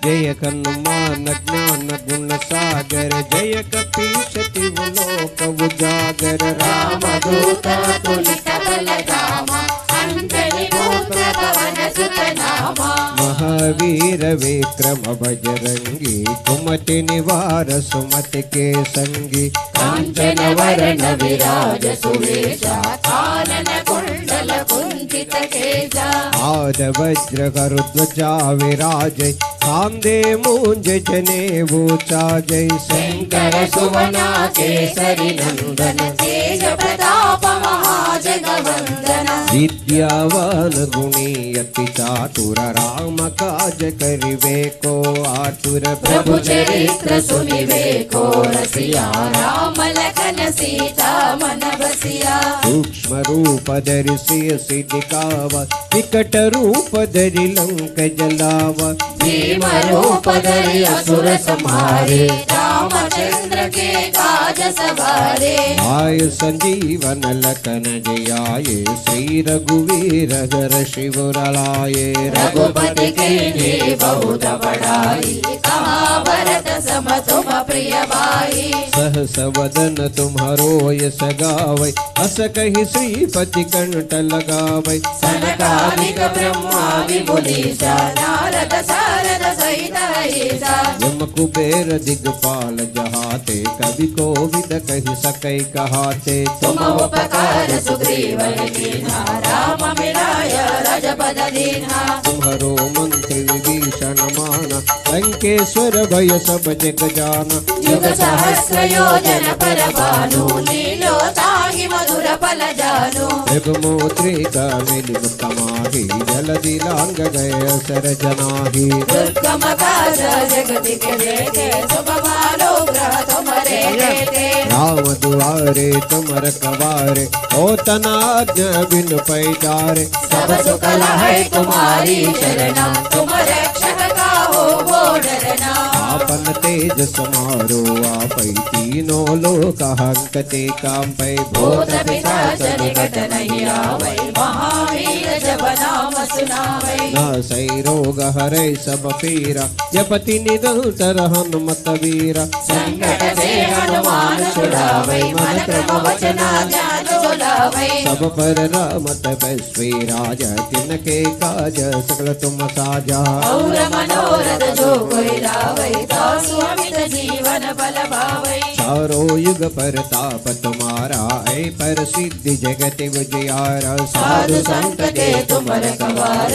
जय हनुमान ज्ञान गुण सागर, जय कपीश तिहु लोक उजागर। राम दूत तुलित बलधामा, अंजनी पुत्र पवन सुत नामा। महावीर विक्रम बजरंगी, कुमति निवार सुमति के संगी। कांचन वरण विराज सुवेशा, कानन कुंडल कुंचित केशा। आद वज्र ध्वजा विराजै, कांधे मूंज जनेऊ चाजै। शंकर सुवना केसरी नंदन, तेज प्रताप महाजगवंदन। विद्यावान गुणी अति चातुर, राम काज करिवे को आतुर। प्रभु चरित्र सुनिवे को रसिया, राम लखन सीता मन बसिया। सूक्ष्म रूप धरि सियसि दिखावा, विकट रूप धरि लंक जलावा। भीम रूप धरि असुर संहारे, रामचंद्र के काज सवारे। आय संजीवन लखन जियाए, श्री रघुवीर हर शिव लाए। रघुपति के बहुत बड़ाई, कहा भरत सम तुम प्रिय भाई। सहस वदन तुम्हारो यश गावै, हस कहि श्रीपति कंठ लगावै। सनकादिक ब्रह्मादि मुनीसा, नारद सारद सहित अहिसा। यम कुबेर दिगपाल जहाते, कवि कोविद कहि सकै कहाते। तुम उपकार सुग्रीव कीन्हा, राम मिलाय रजपद दीन्हा। तुम्हारो मंत्र विभीषण माना, लंकेश्वर भय सब जग जाना। युग सहस्र योजन पर भानु, लीलो ताहि मधुर फल जानु। जगमोत्रिका मिलि मुख माहि, जलधि लांग गए सर जनाहि। दुर्गम काज जगति के जेते, शुभ मालो ग्रह तुमरे जेते। राम दुआरे तुम रखवारे, ओ तनाज्ञा बिनु पैजारे। सब सुख है तुम्हारी शरणा, तुम रक्षक काहू को डरना। आपन तेज समारो आपै, तीनों लोक हंकते कांपै। भूत पिशाच निकट नहीं आवै, महावीर जब नाम सुनावै। नासै रोग हरै सब पीरा, जपति निरंतर हनुमत वीरा। संकट से हनुमान छुड़ावै, मन क्रम वचना ध्यान सुलावै। सब पर राम तपस्वी राजा, तिनके काज सकल तुम साजा। और मनोरथ जो कोई लावै, तासु अमित जीवन फल पावै। चारों युग परताप तुम्हारा, ऐ पर सिद्धि जगत उजियारा। साधु संत के तुम रखवारे,